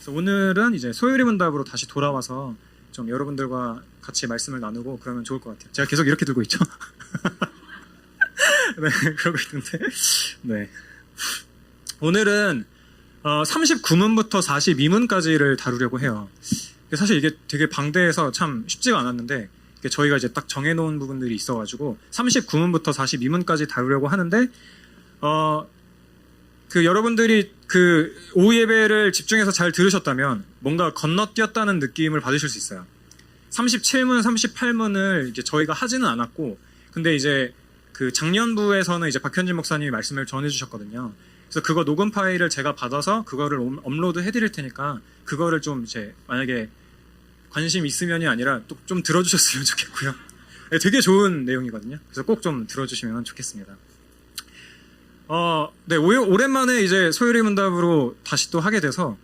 그래서 오늘은 이제 소요리 문답으로 다시 돌아와서 좀 여러분들과 같이 말씀을 나누고 그러면 좋을 것 같아요. 제가 계속 이렇게 들고 있죠? 네, 그러고 있는데. 네. 오늘은 39문부터 42문까지를 다루려고 해요. 사실 이게 되게 방대해서 참 쉽지가 않았는데 저희가 이제 딱 정해놓은 부분들이 있어가지고 39문부터 42문까지 다루려고 하는데 여러분들이 그 오후 예배를 집중해서 잘 들으셨다면 뭔가 건너뛰었다는 느낌을 받으실 수 있어요. 37문, 38문을 이제 저희가 하지는 않았고, 근데 이제 그 작년부에서는 이제 박현진 목사님이 말씀을 전해주셨거든요. 그래서 그거 녹음 파일을 제가 받아서 그거를 업로드 해드릴 테니까 그거를 좀 이제 만약에 관심 있으면이 아니라 또 좀 들어주셨으면 좋겠고요. 네, 되게 좋은 내용이거든요. 그래서 꼭 좀 들어주시면 좋겠습니다. 네, 오랜만에 이제 소요리 문답으로 다시 또 하게 돼서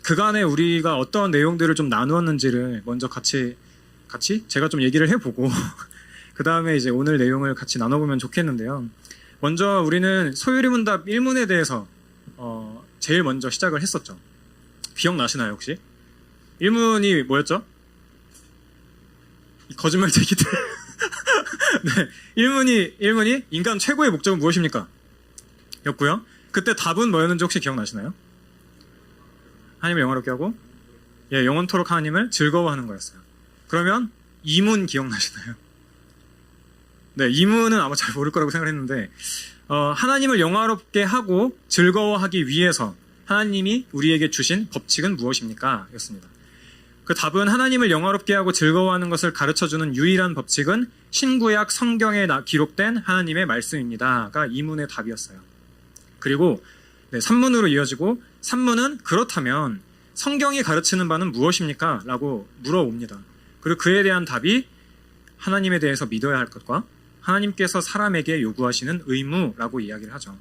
그간에 우리가 어떤 내용들을 좀 나누었는지를 먼저 같이 제가 좀 얘기를 해보고 그 다음에 이제 오늘 내용을 같이 나눠보면 좋겠는데요. 먼저 우리는 소요리 문답 1문에 대해서 제일 먼저 시작을 했었죠. 기억나시나요 혹시? 1문이 뭐였죠? 거짓말쟁이들. 네, 1문이 인간 최고의 목적은 무엇입니까? 였고요. 그때 답은 뭐였는지 혹시 기억나시나요? 하나님을 영화롭게 하고 영원토록 하나님을 즐거워하는 거였어요. 그러면 2문 기억나시나요? 네, 2문은 아마 잘 모를 거라고 생각했는데 하나님을 영화롭게 하고 즐거워하기 위해서 하나님이 우리에게 주신 법칙은 무엇입니까? 였습니다. 그 답은 하나님을 영화롭게 하고 즐거워하는 것을 가르쳐주는 유일한 법칙은 신구약 성경에 기록된 하나님의 말씀입니다가 2문의 답이었어요. 그리고 3문으로 이어지고 3문은 그렇다면 성경이 가르치는 바는 무엇입니까? 라고 물어옵니다. 그리고 그에 대한 답이 하나님에 대해서 믿어야 할 것과 하나님께서 사람에게 요구하시는 의무라고 이야기를 하죠.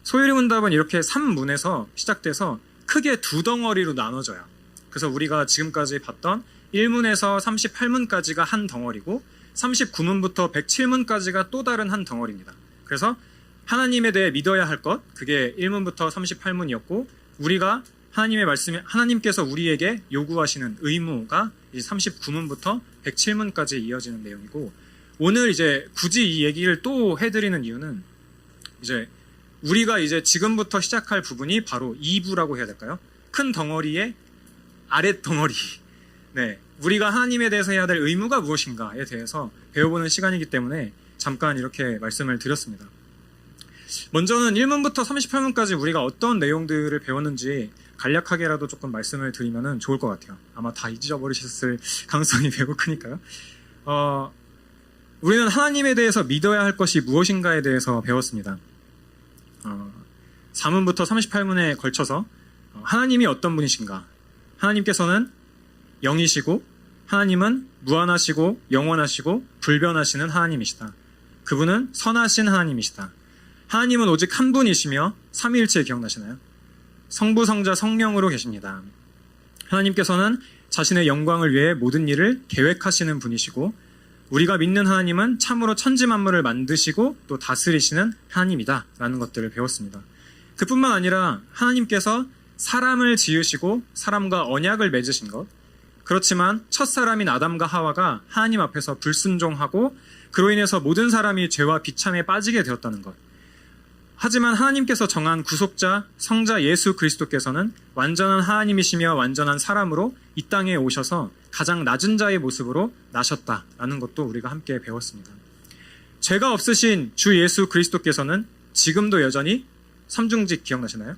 소요리 문답은 이렇게 3문에서 시작돼서 크게 두 덩어리로 나눠져요. 그래서 우리가 지금까지 봤던 1문에서 38문까지가 한 덩어리고 39문부터 107문까지가 또 다른 한 덩어리입니다. 그래서 하나님에 대해 믿어야 할 것, 그게 1문부터 38문이었고 우리가 하나님의 말씀이 하나님께서 우리에게 요구하시는 의무가 이제 39문부터 107문까지 이어지는 내용이고 오늘 이제 굳이 이 얘기를 또 해드리는 이유는 이제 우리가 이제 지금부터 시작할 부분이 바로 2부라고 해야 될까요? 큰 덩어리의 아랫 덩어리. 네, 우리가 하나님에 대해서 해야 될 의무가 무엇인가에 대해서 배워보는 시간이기 때문에 잠깐 이렇게 말씀을 드렸습니다. 먼저는 1문부터 38문까지 우리가 어떤 내용들을 배웠는지 간략하게라도 조금 말씀을 드리면 좋을 것 같아요. 아마 다 잊어버리셨을 가능성이 매우 크니까요. 우리는 하나님에 대해서 믿어야 할 것이 무엇인가에 대해서 배웠습니다. 4문부터 38문에 걸쳐서 하나님이 어떤 분이신가? 하나님께서는 영이시고 하나님은 무한하시고 영원하시고 불변하시는 하나님이시다. 그분은 선하신 하나님이시다. 하나님은 오직 한 분이시며 삼위일체 기억나시나요? 성부, 성자, 성령으로 계십니다. 하나님께서는 자신의 영광을 위해 모든 일을 계획하시는 분이시고 우리가 믿는 하나님은 참으로 천지만물을 만드시고 또 다스리시는 하나님이다 라는 것들을 배웠습니다. 그뿐만 아니라 하나님께서 사람을 지으시고 사람과 언약을 맺으신 것, 그렇지만 첫사람인 아담과 하와가 하나님 앞에서 불순종하고 그로 인해서 모든 사람이 죄와 비참에 빠지게 되었다는 것. 하지만 하나님께서 정한 구속자, 성자 예수 그리스도께서는 완전한 하나님이시며 완전한 사람으로 이 땅에 오셔서 가장 낮은 자의 모습으로 나셨다라는 것도 우리가 함께 배웠습니다. 죄가 없으신 주 예수 그리스도께서는 지금도 여전히 삼중직 기억나시나요?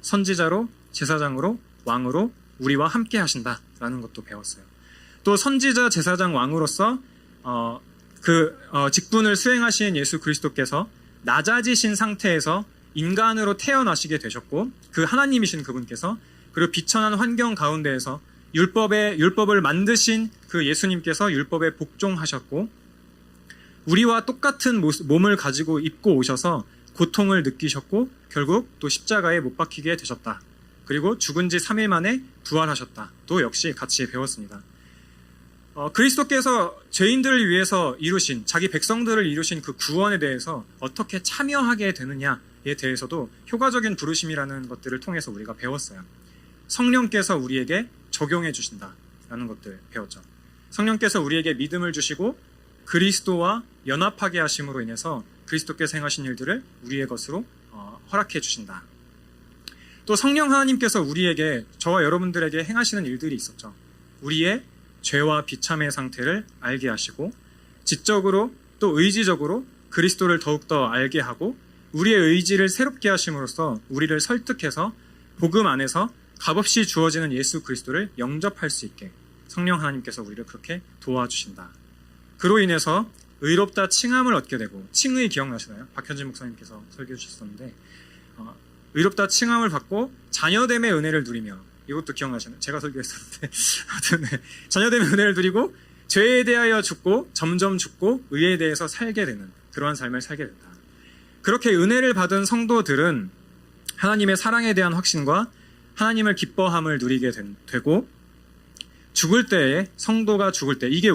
선지자로, 제사장으로, 왕으로 우리와 함께 하신다라는 것도 배웠어요. 또 선지자, 제사장, 왕으로서 직분을 수행하신 예수 그리스도께서 낮아지신 상태에서 인간으로 태어나시게 되셨고 그 하나님이신 그분께서 그리고 비천한 환경 가운데에서 율법을 만드신 그 예수님께서 율법에 복종하셨고 우리와 똑같은 몸을 가지고 입고 오셔서 고통을 느끼셨고 결국 또 십자가에 못 박히게 되셨다. 그리고 죽은 지 3일 만에 부활하셨다. 또 역시 같이 배웠습니다. 그리스도께서 죄인들을 위해서 이루신 자기 백성들을 이루신 그 구원에 대해서 어떻게 참여하게 되느냐에 대해서도 효과적인 부르심이라는 것들을 통해서 우리가 배웠어요. 성령께서 우리에게 적용해 주신다라는 것들 배웠죠. 성령께서 우리에게 믿음을 주시고 그리스도와 연합하게 하심으로 인해서 그리스도께서 행하신 일들을 우리의 것으로 허락해 주신다. 또 성령 하나님께서 우리에게, 저와 여러분들에게 행하시는 일들이 있었죠. 우리의 죄와 비참의 상태를 알게 하시고 지적으로 또 의지적으로 그리스도를 더욱더 알게 하고 우리의 의지를 새롭게 하심으로써 우리를 설득해서 복음 안에서 값없이 주어지는 예수 그리스도를 영접할 수 있게 성령 하나님께서 우리를 그렇게 도와주신다. 그로 인해서 의롭다 칭함을 얻게 되고, 칭의 기억나시나요? 박현진 목사님께서 설교해 주셨었는데 의롭다 칭함을 받고 자녀됨의 은혜를 누리며, 이것도 기억나시나요? 제가 설교했었는데 하여튼 네. 자녀됨의 은혜를 누리고 죄에 대하여 죽고 점점 죽고 의에 대해서 살게 되는 그러한 삶을 살게 된다. 그렇게 은혜를 받은 성도들은 하나님의 사랑에 대한 확신과 하나님을 기뻐함을 누리게 되고, 죽을 때에, 성도가 죽을 때, 이게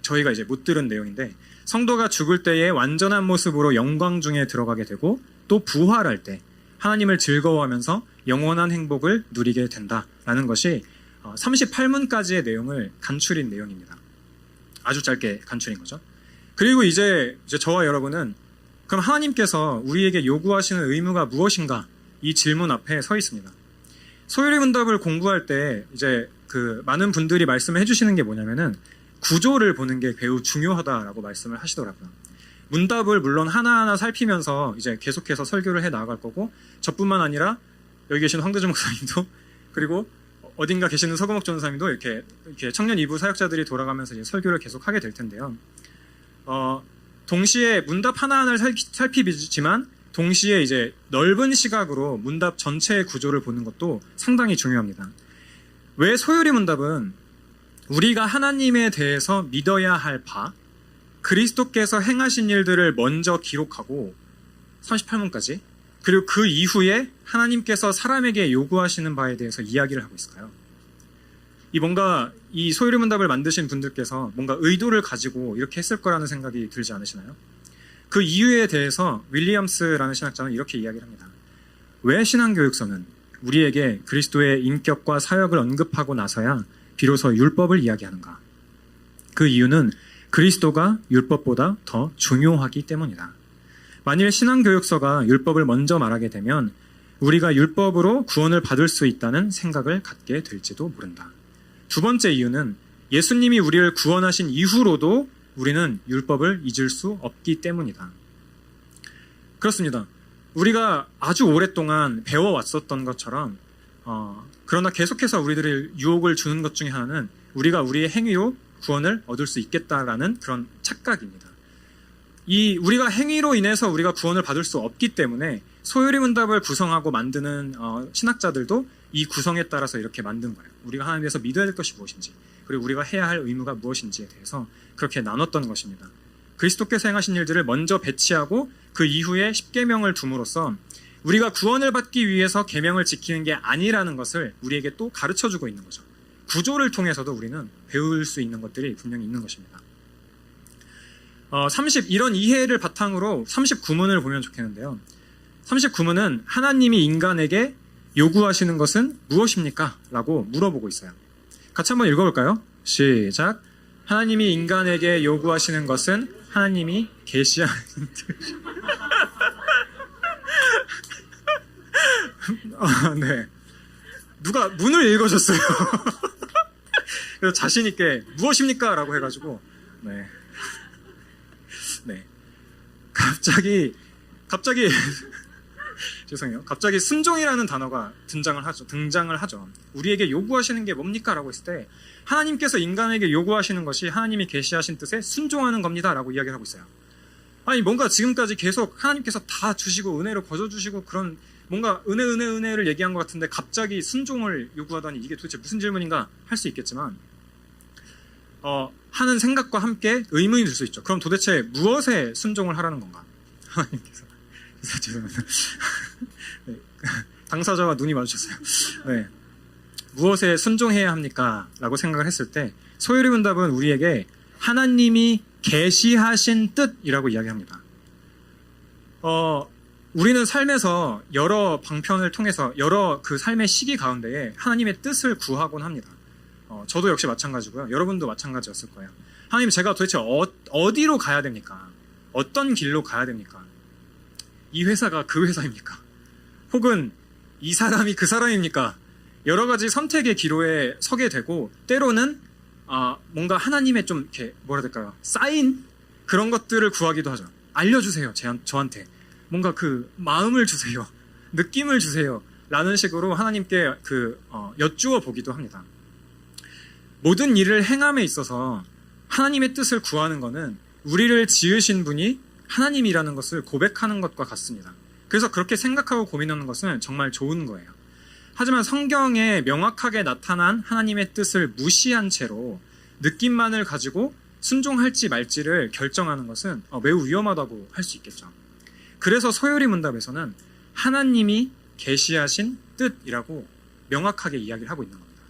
저희가 못 들은 내용인데, 성도가 죽을 때에 완전한 모습으로 영광 중에 들어가게 되고 또 부활할 때 하나님을 즐거워하면서 영원한 행복을 누리게 된다라는 것이 38문까지의 내용을 간추린 내용입니다. 아주 짧게 간추린 거죠. 그리고 이제 저와 여러분은 그럼 하나님께서 우리에게 요구하시는 의무가 무엇인가, 이 질문 앞에 서 있습니다. 소요리 문답을 공부할 때 이제 많은 분들이 말씀을 해주시는 게 뭐냐면은 구조를 보는 게 매우 중요하다라고 말씀을 하시더라고요. 문답을 물론 하나하나 살피면서 이제 계속해서 설교를 해 나아갈 거고, 저뿐만 아니라 여기 계신 황대준 목사님도 그리고 어딘가 계시는 서금옥 전사님도 이렇게 청년 2부 사역자들이 돌아가면서 이제 설교를 계속 하게 될 텐데요. 동시에 문답 하나하나를 살피지만 동시에 이제 넓은 시각으로 문답 전체의 구조를 보는 것도 상당히 중요합니다. 왜 소요리 문답은 우리가 하나님에 대해서 믿어야 할 바, 그리스도께서 행하신 일들을 먼저 기록하고 38문까지, 그리고 그 이후에 하나님께서 사람에게 요구하시는 바에 대해서 이야기를 하고 있을까요? 뭔가 이 소요리 문답을 만드신 분들께서 뭔가 의도를 가지고 이렇게 했을 거라는 생각이 들지 않으시나요? 그 이유에 대해서 윌리엄스라는 신학자는 이렇게 이야기를 합니다. 왜 신앙교육서는 우리에게 그리스도의 인격과 사역을 언급하고 나서야 비로소 율법을 이야기하는가? 그 이유는 그리스도가 율법보다 더 중요하기 때문이다. 만일 신앙교육서가 율법을 먼저 말하게 되면 우리가 율법으로 구원을 받을 수 있다는 생각을 갖게 될지도 모른다. 두 번째 이유는 예수님이 우리를 구원하신 이후로도 우리는 율법을 잊을 수 없기 때문이다. 그렇습니다. 우리가 아주 오랫동안 배워왔었던 것처럼 그러나 계속해서 우리들의 유혹을 주는 것 중에 하나는 우리가 우리의 행위로 구원을 얻을 수 있겠다라는 그런 착각입니다. 우리가 행위로 인해서 우리가 구원을 받을 수 없기 때문에 소요리 문답을 구성하고 만드는 신학자들도 이 구성에 따라서 이렇게 만든 거예요. 우리가 하나님께서 믿어야 될 것이 무엇인지, 그리고 우리가 해야 할 의무가 무엇인지에 대해서 그렇게 나눴던 것입니다. 그리스도께서 행하신 일들을 먼저 배치하고 그 이후에 십계명을 둠으로써 우리가 구원을 받기 위해서 계명을 지키는 게 아니라는 것을 우리에게 또 가르쳐주고 있는 거죠. 구조를 통해서도 우리는 배울 수 있는 것들이 분명히 있는 것입니다. 이런 이해를 바탕으로 39문을 보면 좋겠는데요. 39문은 하나님이 인간에게 요구하시는 것은 무엇입니까? 라고 물어보고 있어요. 같이 한번 읽어볼까요? 시작. 하나님이 인간에게 요구하시는 것은 하나님이 계시하는 네. 누가 문을 읽어줬어요. 그래서 자신있게 무엇입니까? 라고 해가지고 네. 갑자기 죄송해요. 갑자기 순종이라는 단어가 등장을 하죠. 우리에게 요구하시는 게 뭡니까? 라고 했을 때 하나님께서 인간에게 요구하시는 것이 하나님이 계시하신 뜻에 순종하는 겁니다. 라고 이야기를 하고 있어요. 아니 뭔가 지금까지 계속 하나님께서 다 주시고 은혜로 거저주시고 그런 뭔가 은혜를 얘기한 것 같은데 갑자기 순종을 요구하다니 이게 도대체 무슨 질문인가 할 수 있겠지만 하는 생각과 함께 의문이 들 수 있죠. 그럼 도대체 무엇에 순종을 하라는 건가? 하나님께서. 죄송합니다. 네. 당사자와 눈이 마주쳤어요. 네. 무엇에 순종해야 합니까? 라고 생각을 했을 때 소요리 문답은 우리에게 하나님이 계시하신 뜻이라고 이야기합니다. 우리는 삶에서 여러 방편을 통해서 여러 그 삶의 시기 가운데에 하나님의 뜻을 구하곤 합니다. 저도 역시 마찬가지고요. 여러분도 마찬가지였을 거예요. 하나님, 제가 도대체 어디로 가야 됩니까? 어떤 길로 가야 됩니까? 이 회사가 그 회사입니까? 혹은 이 사람이 그 사람입니까? 여러 가지 선택의 기로에 서게 되고, 때로는 뭔가 하나님의 좀 이렇게 뭐라 해야 될까요? 사인? 그런 것들을 구하기도 하죠. 알려주세요, 저한테. 뭔가 그 마음을 주세요. 느낌을 주세요. 라는 식으로 하나님께 여쭈어 보기도 합니다. 모든 일을 행함에 있어서 하나님의 뜻을 구하는 것은 우리를 지으신 분이 하나님이라는 것을 고백하는 것과 같습니다. 그래서 그렇게 생각하고 고민하는 것은 정말 좋은 거예요. 하지만 성경에 명확하게 나타난 하나님의 뜻을 무시한 채로 느낌만을 가지고 순종할지 말지를 결정하는 것은 매우 위험하다고 할 수 있겠죠. 그래서 소요리 문답에서는 하나님이 계시하신 뜻이라고 명확하게 이야기를 하고 있는 겁니다.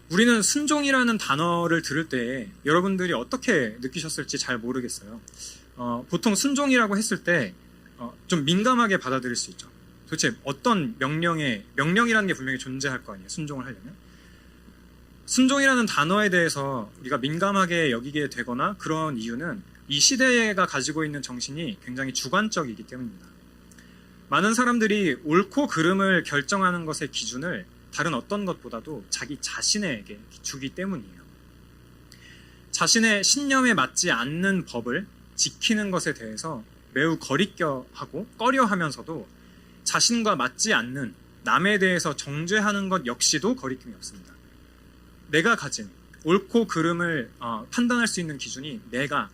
우리는 순종이라는 단어를 들을 때 여러분들이 어떻게 느끼셨을지 잘 모르겠어요. 보통 순종이라고 했을 때 좀 민감하게 받아들일 수 있죠. 도대체 어떤 명령이라는 게 분명히 존재할 거 아니에요. 순종을 하려면. 순종이라는 단어에 대해서 우리가 민감하게 여기게 되거나 그런 이유는 이 시대가 가지고 있는 정신이 굉장히 주관적이기 때문입니다. 많은 사람들이 옳고 그름을 결정하는 것의 기준을 다른 어떤 것보다도 자기 자신에게 주기 때문이에요. 자신의 신념에 맞지 않는 법을 지키는 것에 대해서 매우 거리껴하고 꺼려하면서도 자신과 맞지 않는 남에 대해서 정죄하는 것 역시도 거리낌이 없습니다. 내가 가진 옳고 그름을 판단할 수 있는 기준이 내가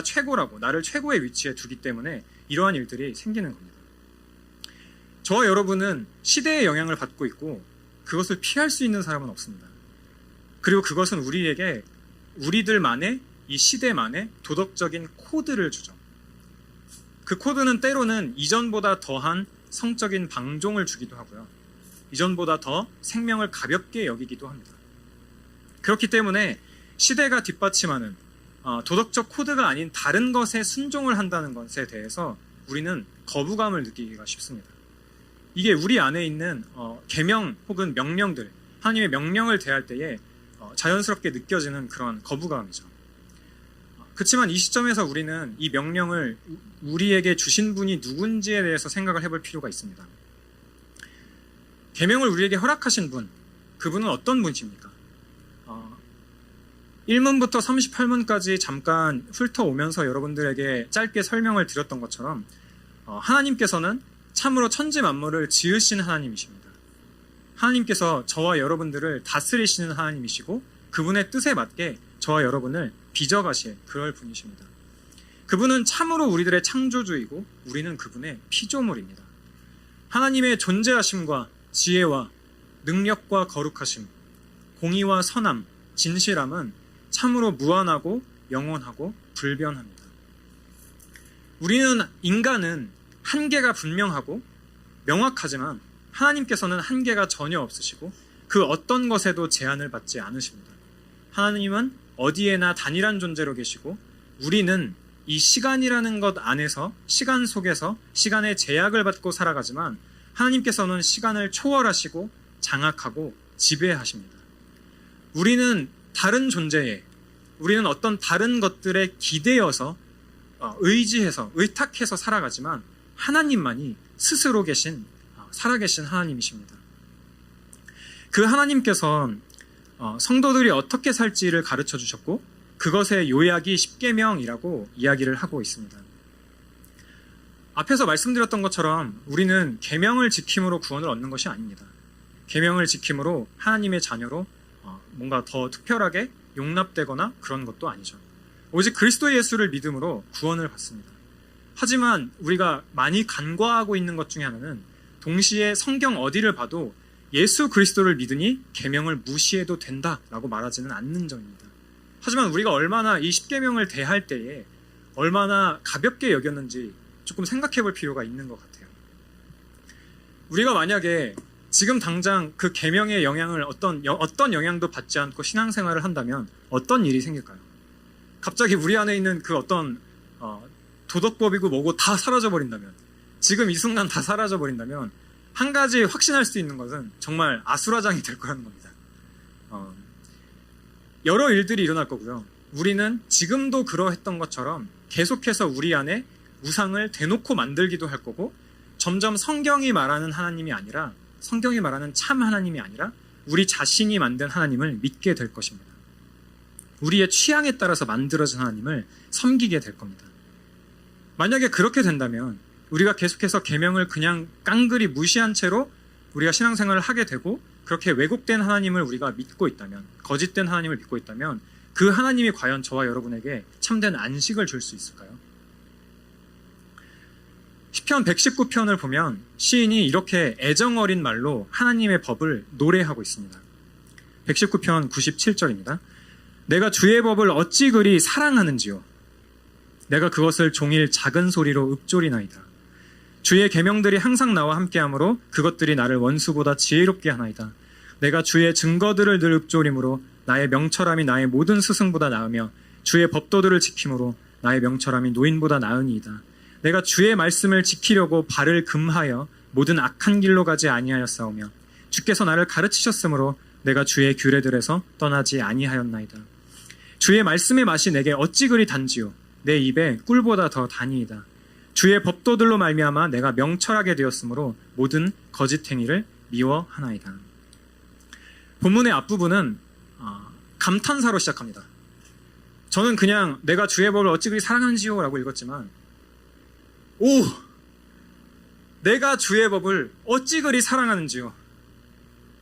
최고라고 나를 최고의 위치에 두기 때문에 이러한 일들이 생기는 겁니다. 저와 여러분은 시대의 영향을 받고 있고 그것을 피할 수 있는 사람은 없습니다. 그리고 그것은 우리들만의 이 시대만의 도덕적인 코드를 주죠. 그 코드는 때로는 이전보다 더한 성적인 방종을 주기도 하고요. 이전보다 더 생명을 가볍게 여기기도 합니다. 그렇기 때문에 시대가 뒷받침하는 도덕적 코드가 아닌 다른 것에 순종을 한다는 것에 대해서 우리는 거부감을 느끼기가 쉽습니다. 이게 우리 안에 있는 계명 혹은 명령들, 하나님의 명령을 대할 때에 자연스럽게 느껴지는 그런 거부감이죠. 그렇지만 이 시점에서 우리는 이 명령을 우리에게 주신 분이 누군지에 대해서 생각을 해볼 필요가 있습니다. 계명을 우리에게 허락하신 분, 그분은 어떤 분이십니까? 1문부터 38문까지 잠깐 훑어오면서 여러분들에게 짧게 설명을 드렸던 것처럼 하나님께서는 참으로 천지 만물을 지으신 하나님이십니다. 하나님께서 저와 여러분들을 다스리시는 하나님이시고 그분의 뜻에 맞게 저와 여러분을 빚어가실 그럴 분이십니다. 그분은 참으로 우리들의 창조주이고 우리는 그분의 피조물입니다. 하나님의 존재하심과 지혜와 능력과 거룩하심, 공의와 선함, 진실함은 참으로 무한하고 영원하고 불변합니다. 인간은 한계가 분명하고 명확하지만 하나님께서는 한계가 전혀 없으시고 그 어떤 것에도 제한을 받지 않으십니다. 하나님은 어디에나 단일한 존재로 계시고 우리는 이 시간이라는 것 안에서 시간 속에서 시간의 제약을 받고 살아가지만 하나님께서는 시간을 초월하시고 장악하고 지배하십니다. 우리는 다른 존재에 우리는 어떤 다른 것들에 기대어서 의지해서 의탁해서 살아가지만 하나님만이 스스로 살아계신 하나님이십니다. 그 하나님께서 성도들이 어떻게 살지를 가르쳐 주셨고 그것의 요약이 십계명이라고 이야기를 하고 있습니다. 앞에서 말씀드렸던 것처럼 우리는 계명을 지킴으로 구원을 얻는 것이 아닙니다. 계명을 지킴으로 하나님의 자녀로 뭔가 더 특별하게 용납되거나 그런 것도 아니죠. 오직 그리스도 예수를 믿음으로 구원을 받습니다. 하지만 우리가 많이 간과하고 있는 것 중에 하나는 동시에 성경 어디를 봐도 예수 그리스도를 믿으니 계명을 무시해도 된다라고 말하지는 않는 점입니다. 하지만 우리가 얼마나 이 십계명을 대할 때에 얼마나 가볍게 여겼는지 조금 생각해 볼 필요가 있는 것 같아요. 우리가 만약에 지금 당장 그 계명의 영향을 어떤 영향도 받지 않고 신앙생활을 한다면 어떤 일이 생길까요? 갑자기 우리 안에 있는 그 어떤 도덕법이고 뭐고 다 사라져 버린다면 지금 이 순간 다 사라져버린다면 한 가지 확신할 수 있는 것은 정말 아수라장이 될 거라는 겁니다. 여러 일들이 일어날 거고요. 우리는 지금도 그러했던 것처럼 계속해서 우리 안에 우상을 대놓고 만들기도 할 거고, 점점 성경이 말하는 하나님이 아니라, 성경이 말하는 참 하나님이 아니라 우리 자신이 만든 하나님을 믿게 될 것입니다. 우리의 취향에 따라서 만들어진 하나님을 섬기게 될 겁니다. 만약에 그렇게 된다면 우리가 계속해서 계명을 그냥 깡그리 무시한 채로 우리가 신앙생활을 하게 되고, 그렇게 왜곡된 하나님을 우리가 믿고 있다면, 거짓된 하나님을 믿고 있다면 그 하나님이 과연 저와 여러분에게 참된 안식을 줄 수 있을까요? 시편 119편을 보면 시인이 이렇게 애정어린 말로 하나님의 법을 노래하고 있습니다. 119편 97절입니다. 내가 주의 법을 어찌 그리 사랑하는지요. 내가 그것을 종일 작은 소리로 읊조리나이다. 주의 계명들이 항상 나와 함께하므로 그것들이 나를 원수보다 지혜롭게 하나이다. 내가 주의 증거들을 늘 읊조림으로 나의 명철함이 나의 모든 스승보다 나으며 주의 법도들을 지킴으로 나의 명철함이 노인보다 나으니이다. 내가 주의 말씀을 지키려고 발을 금하여 모든 악한 길로 가지 아니하였사오며 주께서 나를 가르치셨으므로 내가 주의 규례들에서 떠나지 아니하였나이다. 주의 말씀의 맛이 내게 어찌 그리 단지요. 내 입에 꿀보다 더 다니이다. 주의 법도들로 말미암아 내가 명철하게 되었으므로 모든 거짓 행위를 미워하나이다. 본문의 앞부분은 감탄사로 시작합니다. 저는 그냥 내가 주의 법을 어찌 그리 사랑하는지요 라고 읽었지만, 오! 내가 주의 법을 어찌 그리 사랑하는지요.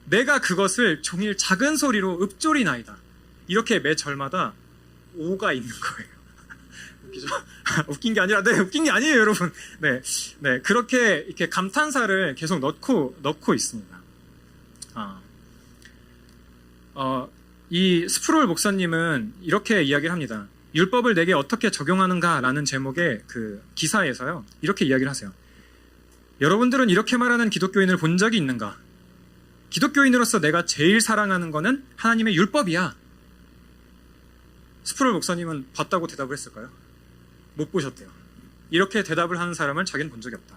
내가 그것을 종일 작은 소리로 읊조리나이다. 이렇게 매 절마다 오가 있는 거예요. 웃기죠? 웃긴 게 아니라, 웃긴 게 아니에요, 여러분. 그렇게 이렇게 감탄사를 계속 넣고 있습니다. 이 스프롤 목사님은 이렇게 이야기를 합니다. 율법을 내게 어떻게 적용하는가라는 제목의 그 기사에서요, 이렇게 이야기를 하세요. 여러분들은 이렇게 말하는 기독교인을 본 적이 있는가? 기독교인으로서 내가 제일 사랑하는 거는 하나님의 율법이야. 스프롤 목사님은 봤다고 대답을 했을까요? 못 보셨대요. 이렇게 대답을 하는 사람을 자기는 본 적이 없다.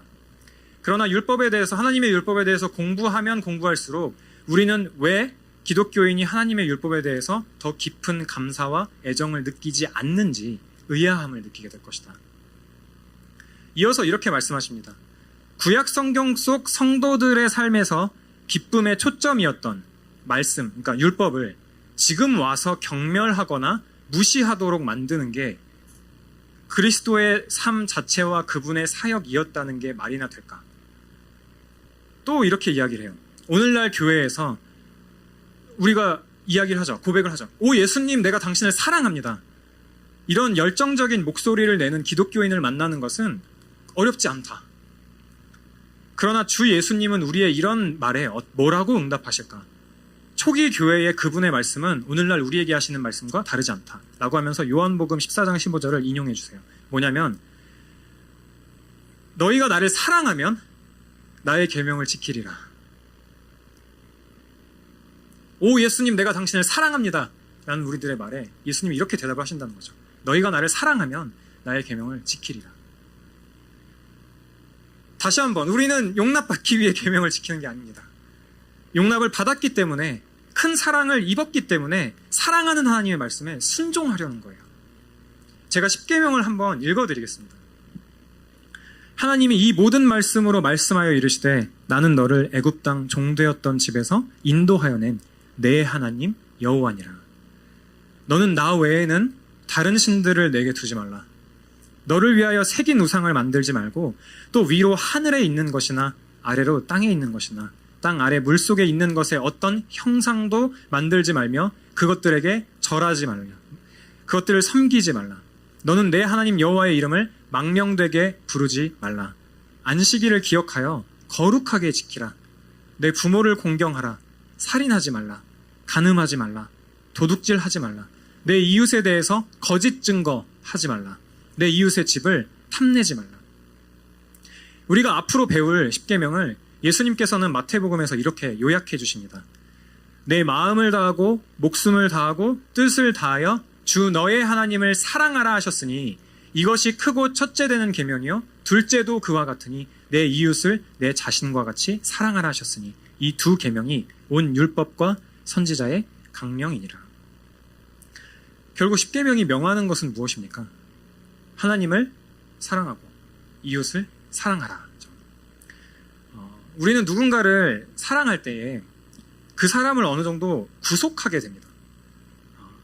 그러나 율법에 대해서, 하나님의 율법에 대해서 공부하면 공부할수록 우리는 왜 기독교인이 하나님의 율법에 대해서 더 깊은 감사와 애정을 느끼지 않는지 의아함을 느끼게 될 것이다. 이어서 이렇게 말씀하십니다. 구약 성경 속 성도들의 삶에서 기쁨의 초점이었던 말씀, 그러니까 율법을 지금 와서 경멸하거나 무시하도록 만드는 게 그리스도의 삶 자체와 그분의 사역이었다는 게 말이나 될까? 또 이렇게 이야기를 해요. 오늘날 교회에서 우리가 이야기를 하죠. 고백을 하죠. 오 예수님, 내가 당신을 사랑합니다. 이런 열정적인 목소리를 내는 기독교인을 만나는 것은 어렵지 않다. 그러나 주 예수님은 우리의 이런 말에 뭐라고 응답하실까? 초기 교회의 그분의 말씀은 오늘날 우리에게 하시는 말씀과 다르지 않다 라고 하면서 요한복음 14장 15절을 인용해 주세요. 뭐냐면, 너희가 나를 사랑하면 나의 계명을 지키리라. 오 예수님, 내가 당신을 사랑합니다 라는 우리들의 말에 예수님이 이렇게 대답을 하신다는 거죠. 너희가 나를 사랑하면 나의 계명을 지키리라. 다시 한번, 우리는 용납받기 위해 계명을 지키는 게 아닙니다. 용납을 받았기 때문에, 큰 사랑을 입었기 때문에 사랑하는 하나님의 말씀에 순종하려는 거예요. 제가 십계명을 한번 읽어드리겠습니다. 하나님이 이 모든 말씀으로 말씀하여 이르시되 나는 너를 애굽 땅 종되었던 집에서 인도하여 낸 내 하나님 여호와니라. 너는 나 외에는 다른 신들을 내게 두지 말라. 너를 위하여 새긴 우상을 만들지 말고, 또 위로 하늘에 있는 것이나 아래로 땅에 있는 것이나 땅 아래 물속에 있는 것의 어떤 형상도 만들지 말며 그것들에게 절하지 말라. 그것들을 섬기지 말라. 너는 내 하나님 여호와의 이름을 망명되게 부르지 말라. 안식일을 기억하여 거룩하게 지키라. 내 부모를 공경하라. 살인하지 말라. 간음하지 말라. 도둑질하지 말라. 내 이웃에 대해서 거짓 증거하지 말라. 내 이웃의 집을 탐내지 말라. 우리가 앞으로 배울 십계명을 예수님께서는 마태복음에서 이렇게 요약해 주십니다. 내 마음을 다하고 목숨을 다하고 뜻을 다하여 주 너의 하나님을 사랑하라 하셨으니 이것이 크고 첫째 되는 계명이요 둘째도 그와 같으니 내 이웃을 내 자신과 같이 사랑하라 하셨으니 이 두 계명이 온 율법과 선지자의 강령이니라. 결국 십계명이 명하는 것은 무엇입니까? 하나님을 사랑하고 이웃을 사랑하라. 우리는 누군가를 사랑할 때에 그 사람을 어느 정도 구속하게 됩니다.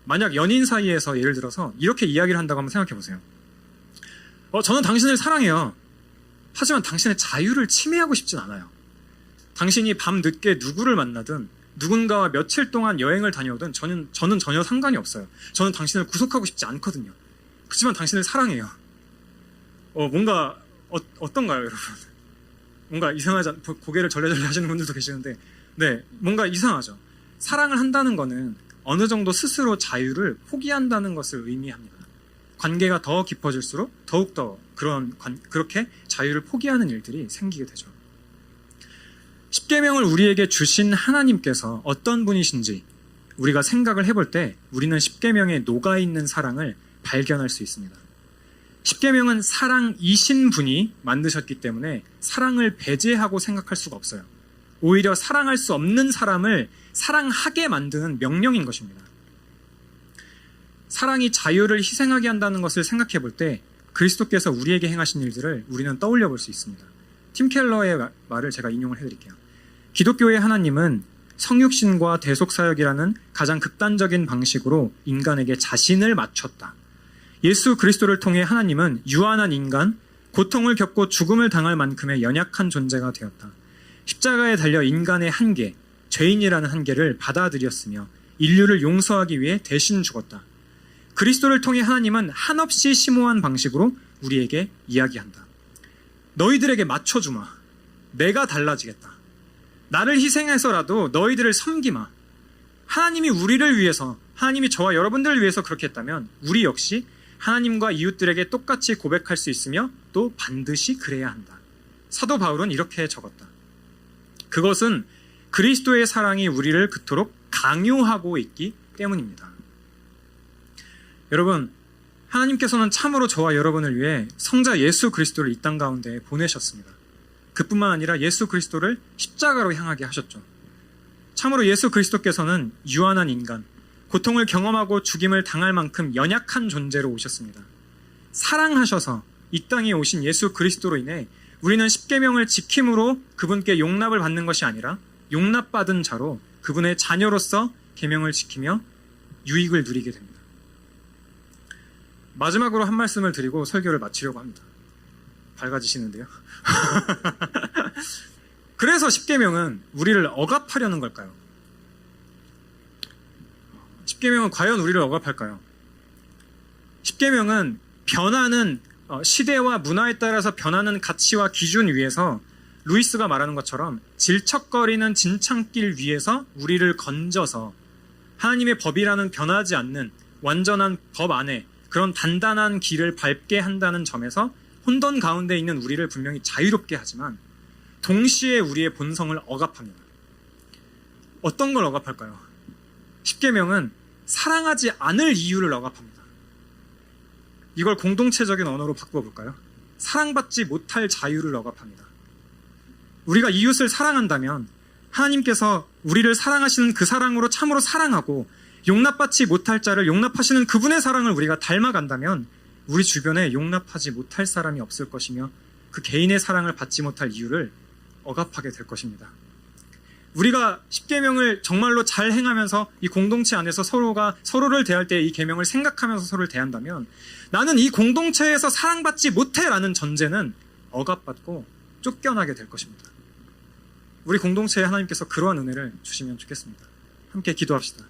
만약 연인 사이에서 예를 들어서 이렇게 이야기를 한다고 한번 생각해 보세요. 저는 당신을 사랑해요. 하지만 당신의 자유를 침해하고 싶진 않아요. 당신이 밤 늦게 누구를 만나든 누군가와 며칠 동안 여행을 다녀오든 저는 전혀 상관이 없어요. 저는 당신을 구속하고 싶지 않거든요. 그렇지만 당신을 사랑해요. 뭔가 어떤가요, 여러분? 뭔가 이상하지 고개를 절레절레 하시는 분들도 계시는데, 네, 뭔가 이상하죠. 사랑을 한다는 거는 어느 정도 스스로 자유를 포기한다는 것을 의미합니다. 관계가 더 깊어질수록 더욱더 그렇게 자유를 포기하는 일들이 생기게 되죠. 십계명을 우리에게 주신 하나님께서 어떤 분이신지 우리가 생각을 해볼 때 우리는 십계명에 녹아있는 사랑을 발견할 수 있습니다. 십계명은 사랑이신 분이 만드셨기 때문에 사랑을 배제하고 생각할 수가 없어요. 오히려 사랑할 수 없는 사람을 사랑하게 만드는 명령인 것입니다. 사랑이 자유를 희생하게 한다는 것을 생각해 볼 때 그리스도께서 우리에게 행하신 일들을 우리는 떠올려 볼 수 있습니다. 팀 켈러의 말을 제가 인용을 해드릴게요. 기독교의 하나님은 성육신과 대속사역이라는 가장 극단적인 방식으로 인간에게 자신을 맞췄다. 예수 그리스도를 통해 하나님은 유한한 인간, 고통을 겪고 죽음을 당할 만큼의 연약한 존재가 되었다. 십자가에 달려 인간의 한계, 죄인이라는 한계를 받아들였으며 인류를 용서하기 위해 대신 죽었다. 그리스도를 통해 하나님은 한없이 심오한 방식으로 우리에게 이야기한다. 너희들에게 맞춰주마. 내가 달라지겠다. 나를 희생해서라도 너희들을 섬기마. 하나님이 우리를 위해서, 하나님이 저와 여러분들을 위해서 그렇게 했다면 우리 역시 하나님과 이웃들에게 똑같이 고백할 수 있으며 또 반드시 그래야 한다. 사도 바울은 이렇게 적었다. 그것은 그리스도의 사랑이 우리를 그토록 강요하고 있기 때문입니다. 여러분, 하나님께서는 참으로 저와 여러분을 위해 성자 예수 그리스도를 이 땅 가운데 보내셨습니다. 그뿐만 아니라 예수 그리스도를 십자가로 향하게 하셨죠. 참으로 예수 그리스도께서는 유한한 인간, 고통을 경험하고 죽임을 당할 만큼 연약한 존재로 오셨습니다. 사랑하셔서 이 땅에 오신 예수 그리스도로 인해 우리는 십계명을 지킴으로 그분께 용납을 받는 것이 아니라 용납받은 자로 그분의 자녀로서 계명을 지키며 유익을 누리게 됩니다. 마지막으로 한 말씀을 드리고 설교를 마치려고 합니다. 밝아지시는데요. 그래서 십계명은 우리를 억압하려는 걸까요? 십계명은 과연 우리를 억압할까요? 십계명은 변하는 시대와 문화에 따라서 변하는 가치와 기준 위에서 루이스가 말하는 것처럼 질척거리는 진창길 위에서 우리를 건져서 하나님의 법이라는 변하지 않는 완전한 법 안에 그런 단단한 길을 밟게 한다는 점에서 혼돈 가운데 있는 우리를 분명히 자유롭게 하지만 동시에 우리의 본성을 억압합니다. 어떤 걸 억압할까요? 십계명은 사랑하지 않을 이유를 억압합니다. 이걸 공동체적인 언어로 바꿔볼까요? 사랑받지 못할 자유를 억압합니다. 우리가 이웃을 사랑한다면 하나님께서 우리를 사랑하시는 그 사랑으로 참으로 사랑하고 용납받지 못할 자를 용납하시는 그분의 사랑을 우리가 닮아간다면 우리 주변에 용납하지 못할 사람이 없을 것이며 그 개인의 사랑을 받지 못할 이유를 억압하게 될 것입니다. 우리가 십계명을 정말로 잘 행하면서 이 공동체 안에서 서로를 대할 때 이 계명을 생각하면서 서로를 대한다면 나는 이 공동체에서 사랑받지 못해 라는 전제는 억압받고 쫓겨나게 될 것입니다. 우리 공동체에 하나님께서 그러한 은혜를 주시면 좋겠습니다. 함께 기도합시다.